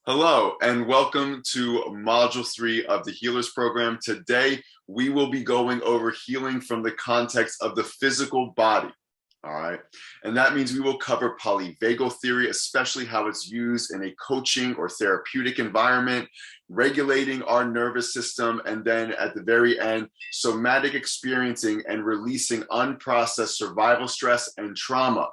Hello, and welcome to Module 3 of the Healers Program. Today, we will be going over healing from the context of the physical body. All right. And that means we will cover polyvagal theory, especially how it's used in a coaching or therapeutic environment, regulating our nervous system, and then at the very end, somatic experiencing and releasing unprocessed survival stress and trauma.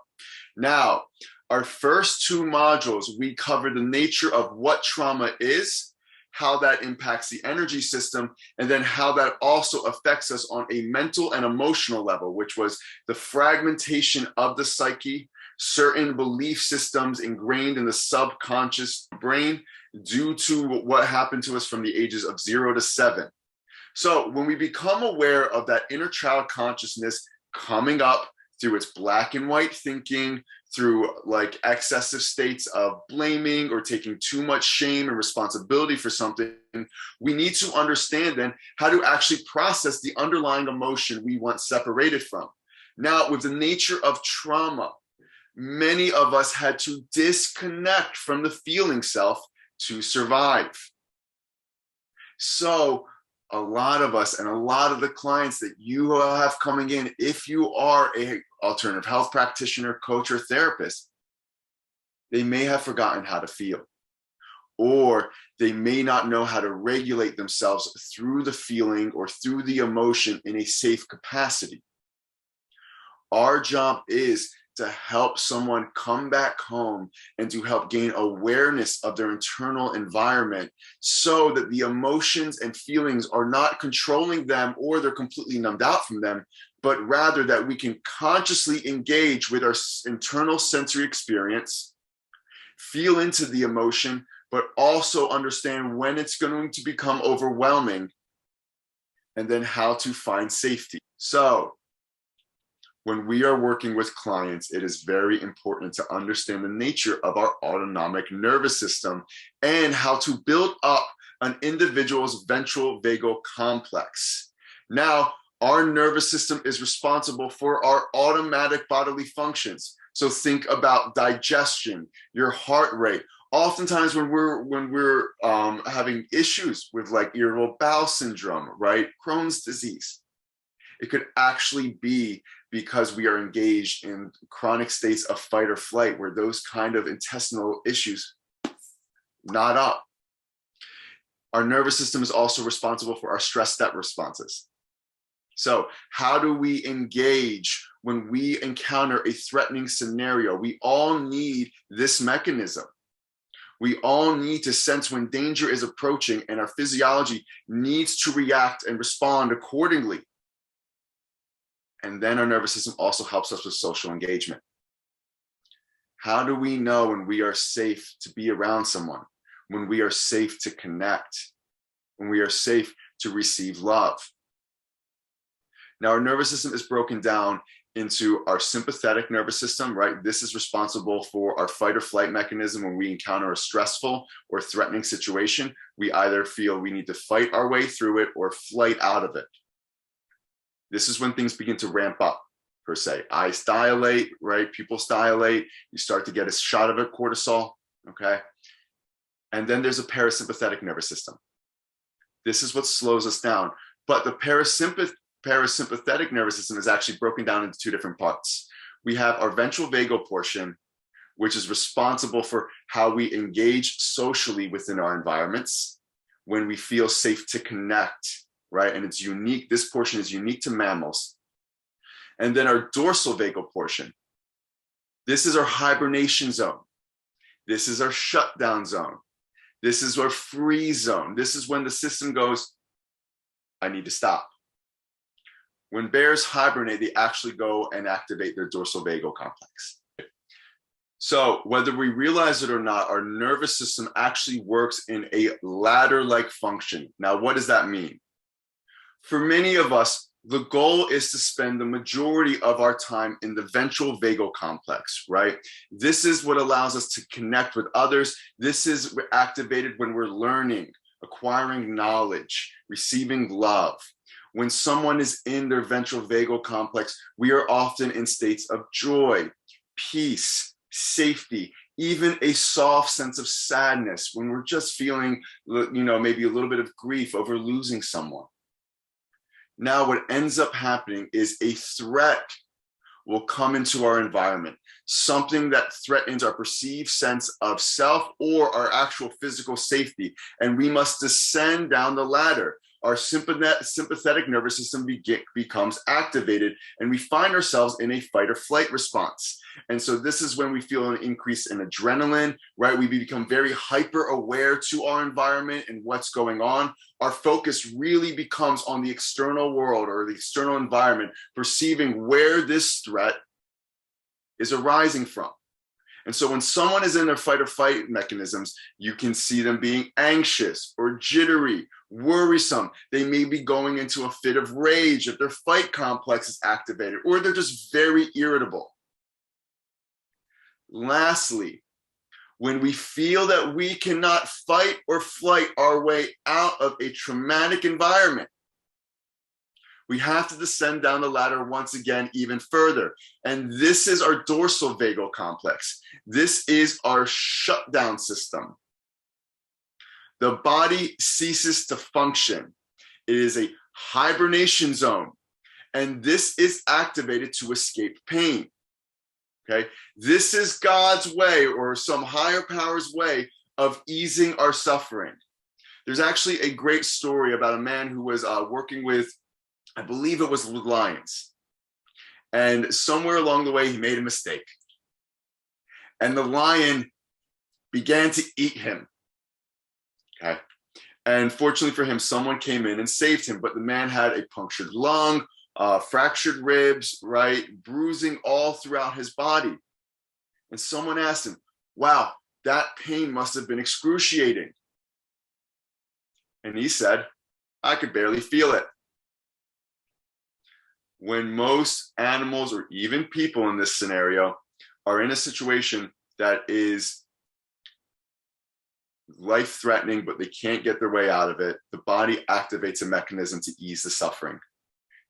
Now, our first two modules, we cover the nature of what trauma is, how that impacts the energy system, and then how that also affects us on a mental and emotional level, which was the fragmentation of the psyche, certain belief systems ingrained in the subconscious brain due to what happened to us from the ages of 0 to 7. So when we become aware of that inner child consciousness coming up through its black and white thinking, through like excessive states of blaming or taking too much shame and responsibility for something, we need to understand then how to actually process the underlying emotion we want separated from. Now, with the nature of trauma, many of us had to disconnect from the feeling self to survive. So a lot of us and a lot of the clients that you have coming in, if you are a alternative health practitioner, coach, or therapist, they may have forgotten how to feel, or they may not know how to regulate themselves through the feeling or through the emotion in a safe capacity. Our job is to help someone come back home and to help gain awareness of their internal environment so that the emotions and feelings are not controlling them or they're completely numbed out from them, but rather that we can consciously engage with our internal sensory experience, feel into the emotion, but also understand when it's going to become overwhelming, and then how to find safety. So when we are working with clients, it is very important to understand the nature of our autonomic nervous system and how to build up an individual's ventral vagal complex. Now, our nervous system is responsible for our automatic bodily functions. So think about digestion, your heart rate. Oftentimes when we're having issues with like irritable bowel syndrome, right? Crohn's disease, it could actually be because we are engaged in chronic states of fight or flight where those kind of intestinal issues not up. Our nervous system is also responsible for our stress step responses. So how do we engage when we encounter a threatening scenario? We all need this mechanism. We all need to sense when danger is approaching, and our physiology needs to react and respond accordingly. And then our nervous system also helps us with social engagement. How do we know when we are safe to be around someone, when we are safe to connect, when we are safe to receive love? Now, our nervous system is broken down into our sympathetic nervous system, right? This is responsible for our fight or flight mechanism. When we encounter a stressful or threatening situation, we either feel we need to fight our way through it or flight out of it. This is when things begin to ramp up, per se. Eyes dilate, right? Pupils dilate. You start to get a shot of cortisol, okay? And then there's a parasympathetic nervous system. This is what slows us down. But the parasympathetic nervous system is actually broken down into two different parts. We have our ventral vagal portion, which is responsible for how we engage socially within our environments when we feel safe to connect, right? And it's unique. This portion is unique to mammals. And then our dorsal vagal portion. This is our hibernation zone. This is our shutdown zone. This is our freeze zone. This is when the system goes, I need to stop. When bears hibernate, they actually go and activate their dorsal vagal complex. So whether we realize it or not, our nervous system actually works in a ladder-like function. Now, what does that mean? For many of us, the goal is to spend the majority of our time in the ventral vagal complex, right? This is what allows us to connect with others. This is activated when we're learning, acquiring knowledge, receiving love. When someone is in their ventral vagal complex, we are often in states of joy, peace, safety, even a soft sense of sadness when we're just feeling, maybe a little bit of grief over losing someone. Now, what ends up happening is a threat will come into our environment, something that threatens our perceived sense of self or our actual physical safety. And we must descend down the ladder. Our sympathetic nervous system becomes activated, and we find ourselves in a fight or flight response. And so this is when we feel an increase in adrenaline, right? We become very hyper aware to our environment and what's going on. Our focus really becomes on the external world or the external environment, perceiving where this threat is arising from. And so when someone is in their fight or flight mechanisms, you can see them being anxious or jittery, worrisome. They may be going into a fit of rage if their fight complex is activated, or they're just very irritable. Lastly, when we feel that we cannot fight or flight our way out of a traumatic environment, we have to descend down the ladder once again, even further. And this is our dorsal vagal complex. This is our shutdown system. The body ceases to function. It is a hibernation zone. And this is activated to escape pain. Okay, this is God's way, or some higher power's way of easing our suffering. There's actually a great story about a man who was working with, I believe it was with lions. And somewhere along the way, he made a mistake. And the lion began to eat him. Okay. And fortunately for him, someone came in and saved him. But the man had a punctured lung, fractured ribs, right? Bruising all throughout his body. And someone asked him, wow, that pain must have been excruciating. And he said, I could barely feel it. When most animals or even people in this scenario are in a situation that is life-threatening, but they can't get their way out of it, the body activates a mechanism to ease the suffering.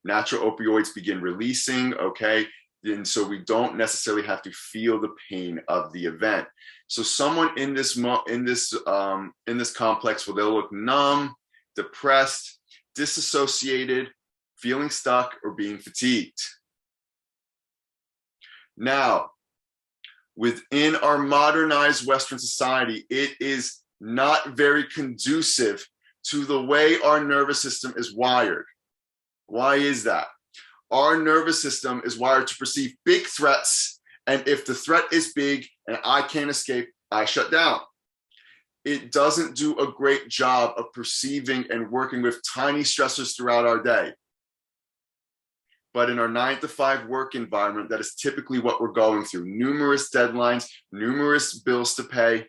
Natural opioids begin releasing, okay? And so we don't necessarily have to feel the pain of the event. So someone in this complex, well, they'll look numb, depressed, disassociated, feeling stuck, or being fatigued. Now, within our modernized Western society, it is not very conducive to the way our nervous system is wired. Why is that? Our nervous system is wired to perceive big threats, and if the threat is big and I can't escape, I shut down. It doesn't do a great job of perceiving and working with tiny stressors throughout our day. But in our 9-to-5 work environment, that is typically what we're going through. Numerous deadlines, numerous bills to pay.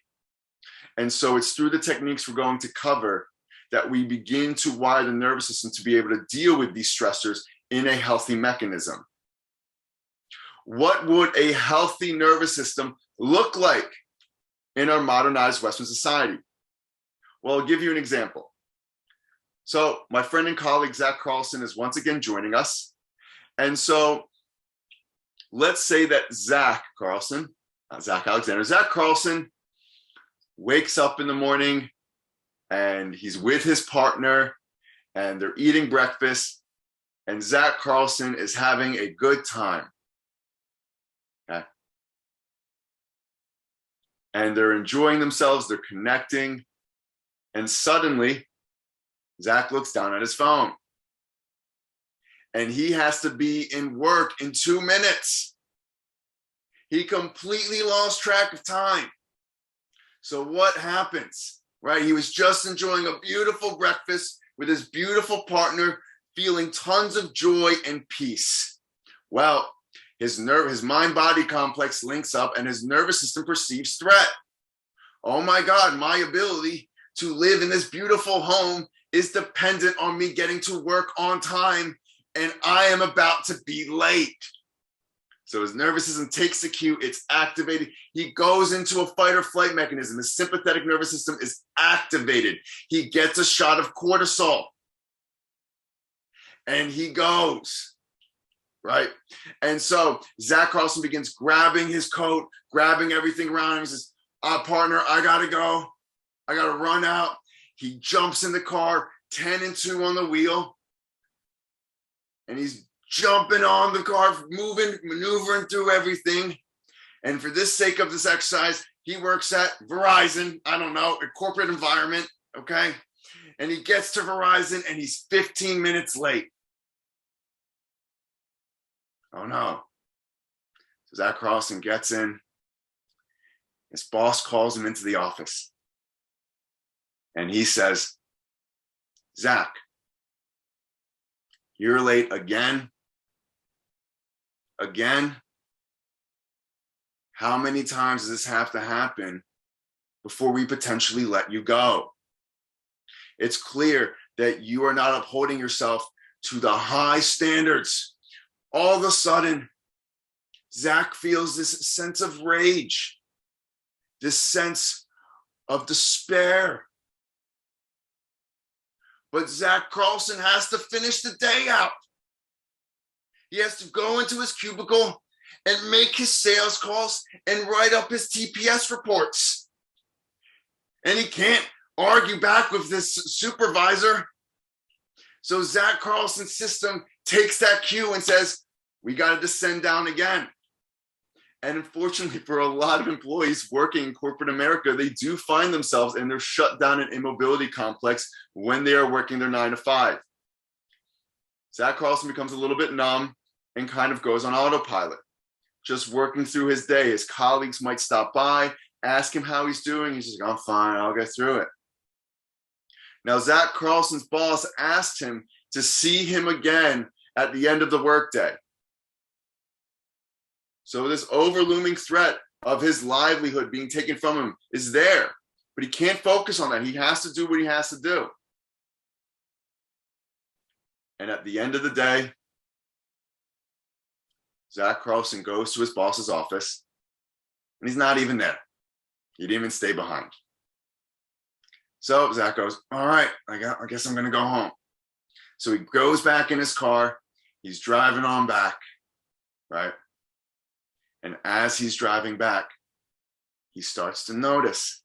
And so it's through the techniques we're going to cover that we begin to wire the nervous system to be able to deal with these stressors in a healthy mechanism. What would a healthy nervous system look like in our modernized Western society? Well, I'll give you an example. So my friend and colleague, Zach Carlson, is once again joining us. And so let's say that Zach Carlson wakes up in the morning and he's with his partner and they're eating breakfast, and Zach Carlson is having a good time. Okay. And they're enjoying themselves, they're connecting, and suddenly Zach looks down at his phone. And he has to be in work in 2 minutes. He completely lost track of time. So what happens, right? He was just enjoying a beautiful breakfast with his beautiful partner, feeling tons of joy and peace. Well, his mind-body complex links up and his nervous system perceives threat. Oh my God, my ability to live in this beautiful home is dependent on me getting to work on time, and I am about to be late. So his nervous system takes the cue, it's activated. He goes into a fight or flight mechanism. His sympathetic nervous system is activated. He gets a shot of cortisol. And he goes, right? And so Zach Carlson begins grabbing his coat, grabbing everything around him. He says, Partner, I gotta go. I gotta run out. He jumps in the car, 10 and 2 on the wheel. And he's jumping on the car, moving, maneuvering through everything. And for this sake of this exercise, he works at Verizon, I don't know, a corporate environment, okay? And he gets to Verizon and he's 15 minutes late. Oh no. So Zach Carlson gets in. His boss calls him into the office. And he says, Zach, you're late again. Again. How many times does this have to happen before we potentially let you go? It's clear that you are not upholding yourself to the high standards. All of a sudden, Zach feels this sense of rage, this sense of despair. But Zach Carlson has to finish the day out. He has to go into his cubicle and make his sales calls and write up his TPS reports. And he can't argue back with this supervisor. So Zach Carlson's system takes that cue and says, we got to descend down again. And unfortunately for a lot of employees working in corporate America, they do find themselves in their shut down and immobility complex when they are working their 9 to 5. Zach Carlson becomes a little bit numb and kind of goes on autopilot, just working through his day. His colleagues might stop by, ask him how he's doing. He's just like, I'm fine, I'll get through it. Now, Zach Carlson's boss asked him to see him again at the end of the workday. So this overlooming threat of his livelihood being taken from him is there, but he can't focus on that. He has to do what he has to do. And at the end of the day, Zach Carlson goes to his boss's office and he's not even there. He didn't even stay behind. So Zach goes, all right, I guess I'm going to go home. So he goes back in his car. He's driving on back, right? And as he's driving back, he starts to notice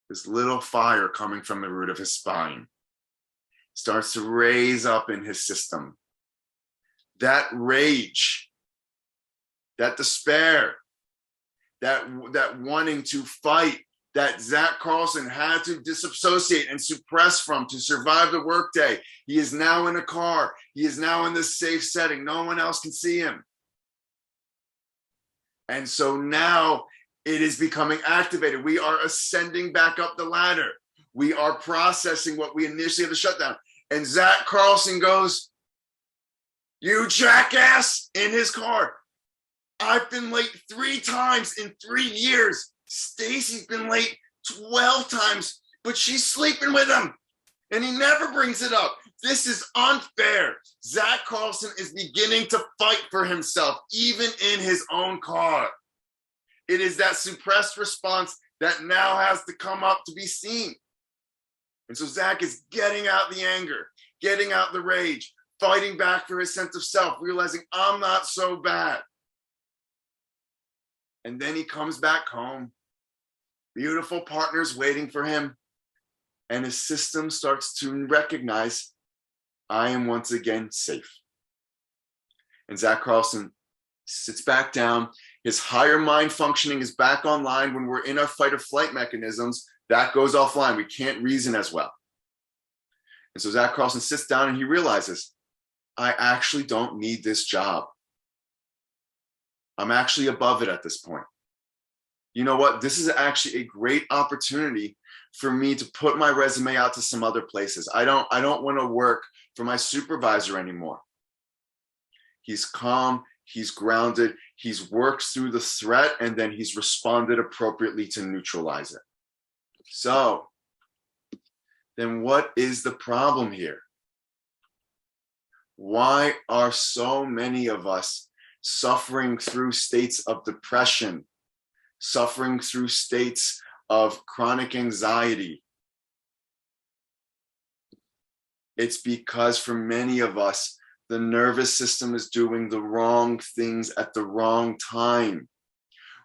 this little fire coming from the root of his spine. Starts to raise up in his system. That rage, that despair, that wanting to fight that Zach Carlson had to disassociate and suppress from to survive the workday. He is now in a car. He is now in this safe setting. No one else can see him. And so now it is becoming activated. We are ascending back up the ladder. We are processing what we initially had to shut down. And Zach Carlson goes, you jackass, in his car. I've been late 3 times in 3 years. Stacy's been late 12 times, but she's sleeping with him. And he never brings it up. This is unfair. Zach Carlson is beginning to fight for himself, even in his own car. It is that suppressed response that now has to come up to be seen. And so Zach is getting out the anger, getting out the rage, fighting back for his sense of self, realizing I'm not so bad. And then he comes back home. Beautiful partners waiting for him. And his system starts to recognize, I am once again safe. And Zach Carlson sits back down. His higher mind functioning is back online. When we're in our fight or flight mechanisms, that goes offline. We can't reason as well. And so Zach Carlson sits down and he realizes, I actually don't need this job. I'm actually above it at this point. You know what? This is actually a great opportunity for me to put my resume out to some other places. I don't want to work for my supervisor anymore. He's calm, he's grounded, he's worked through the threat, and then he's responded appropriately to neutralize it. So then what is the problem here? Why are so many of us suffering through states of depression, suffering through states of chronic anxiety? It's because for many of us, the nervous system is doing the wrong things at the wrong time.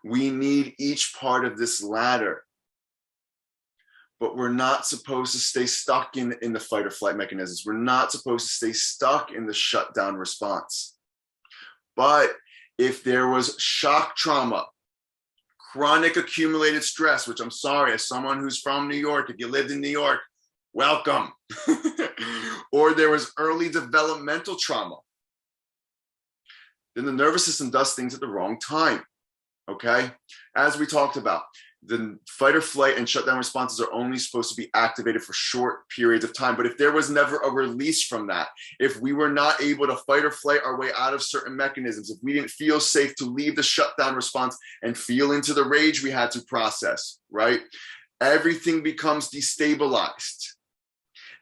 We need each part of this ladder. But we're not supposed to stay stuck in the fight or flight mechanisms. We're not supposed to stay stuck in the shutdown response. But if there was shock trauma, chronic accumulated stress, which I'm sorry, as someone who's from New York, if you lived in New York, welcome. Or there was early developmental trauma, then the nervous system does things at the wrong time, okay? As we talked about, the fight or flight and shutdown responses are only supposed to be activated for short periods of time. But if there was never a release from that, if we were not able to fight or flight our way out of certain mechanisms, if we didn't feel safe to leave the shutdown response and feel into the rage we had to process, right? Everything becomes destabilized.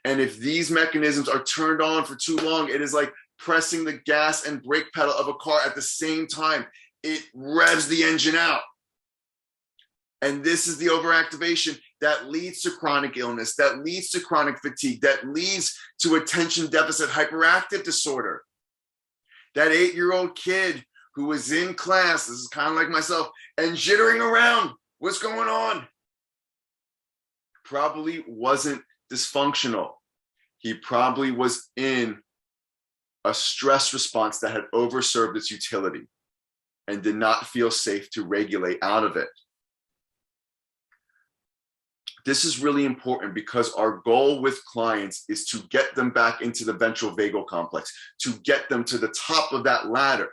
And if these mechanisms are turned on for too long, it is like pressing the gas and brake pedal of a car at the same time. It revs the engine out. And this is the overactivation that leads to chronic illness, that leads to chronic fatigue, that leads to attention deficit hyperactive disorder. That 8-year-old kid who was in class, this is kind of like myself, and jittering around, what's going on? Probably wasn't dysfunctional. He probably was in a stress response that had overserved its utility and did not feel safe to regulate out of it. This is really important because our goal with clients is to get them back into the ventral vagal complex, to get them to the top of that ladder.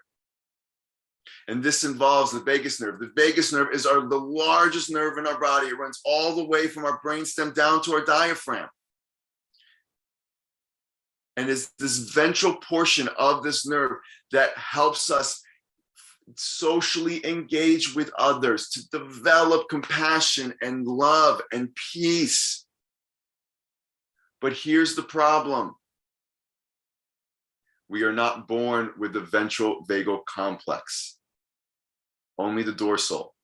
And this involves the vagus nerve. The vagus nerve is the largest nerve in our body. It runs all the way from our brainstem down to our diaphragm. And it's this ventral portion of this nerve that helps us socially engage with others, to develop compassion and love and peace. But here's the problem. We are not born with the ventral vagal complex, only the dorsal.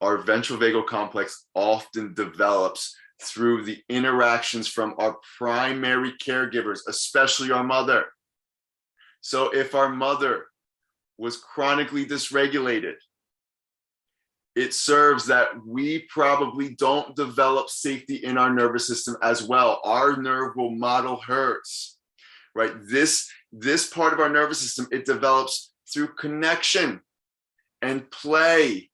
Our ventral vagal complex often develops through the interactions from our primary caregivers, especially our mother. So if our mother was chronically dysregulated, it serves that we probably don't develop safety in our nervous system as well. Our nerve will model hers, right? This part of our nervous system, it develops through connection and play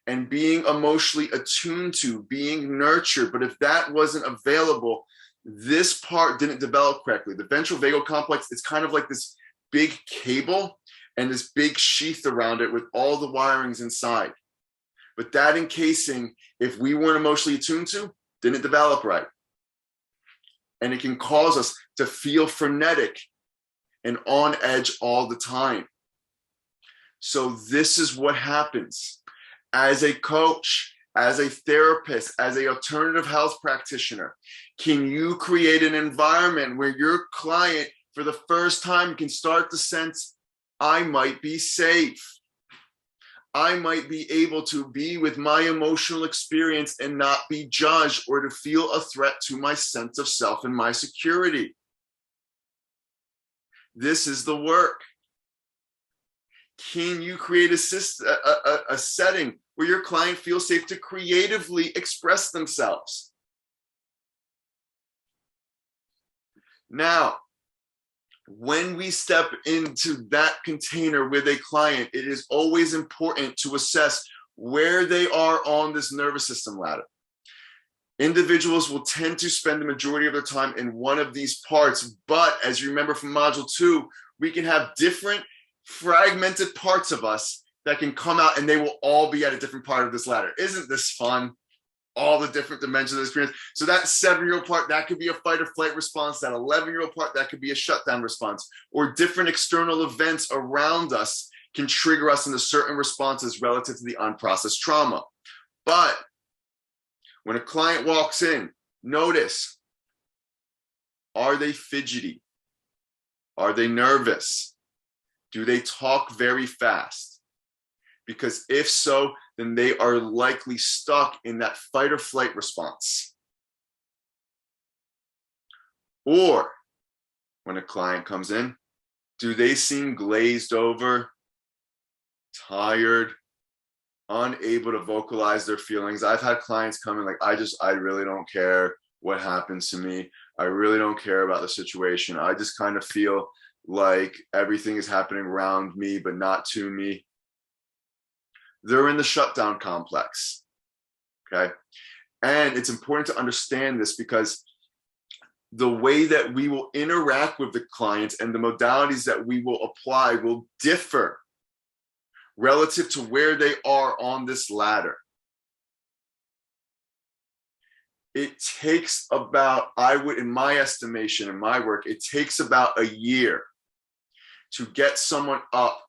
and being emotionally attuned to, being nurtured. But if that wasn't available, this part didn't develop correctly. The ventral vagal complex, it's kind of like this big cable and this big sheath around it with all the wirings inside. But that encasing, if we weren't emotionally attuned to, didn't develop right. And it can cause us to feel frenetic and on edge all the time. So this is what happens. As a coach, as a therapist, as an alternative health practitioner, can you create an environment where your client, for the first time, can start to sense, I might be safe. I might be able to be with my emotional experience and not be judged or to feel a threat to my sense of self and my security. This is the work. Can you create a setting where your client feels safe to creatively express themselves? Now, when we step into that container with a client, it is always important to assess where they are on this nervous system ladder. Individuals will tend to spend the majority of their time in one of these parts, but as you remember from module 2, we can have different fragmented parts of us that can come out and they will all be at a different part of this ladder. Isn't this fun? All the different dimensions of experience. So that 7-year-old part, that could be a fight or flight response. That 11-year-old part, that could be a shutdown response. Or different external events around us can trigger us into certain responses relative to the unprocessed trauma. But when a client walks in, notice, are they fidgety? Are they nervous? Do they talk very fast? Because if so, then they are likely stuck in that fight or flight response. Or when a client comes in, do they seem glazed over, tired, unable to vocalize their feelings. I've had clients come in like, I really don't care what happens to me. I really don't care about the situation. I just kind of feel like everything is happening around me, but not to me. They're in the shutdown complex, okay? And it's important to understand this because the way that we will interact with the clients and the modalities that we will apply will differ relative to where they are on this ladder. It takes about, in my estimation, in my work, it takes about a year to get someone up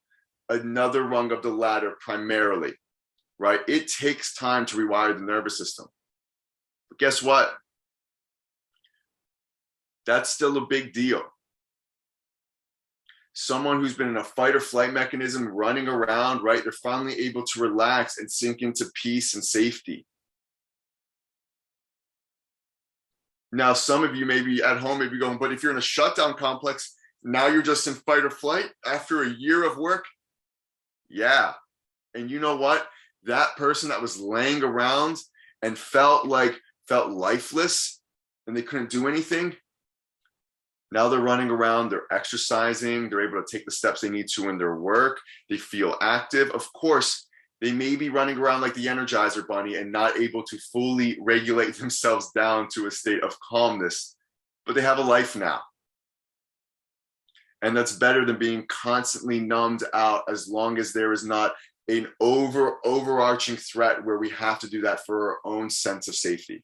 another rung of the ladder primarily, right? It takes time to rewire the nervous system. But guess what? That's still a big deal. Someone who's been in a fight or flight mechanism running around, right? They're finally able to relax and sink into peace and safety. Now, some of you may be at home, maybe going, but if you're in a shutdown complex, now you're just in fight or flight after a year of work? Yeah. And you know what? That person that was laying around and felt lifeless and they couldn't do anything, now they're running around, they're exercising, they're able to take the steps they need to in their work, they feel active. Of course, they may be running around like the Energizer Bunny and not able to fully regulate themselves down to a state of calmness, but they have a life now. And that's better than being constantly numbed out as long as there is not an overarching threat where we have to do that for our own sense of safety.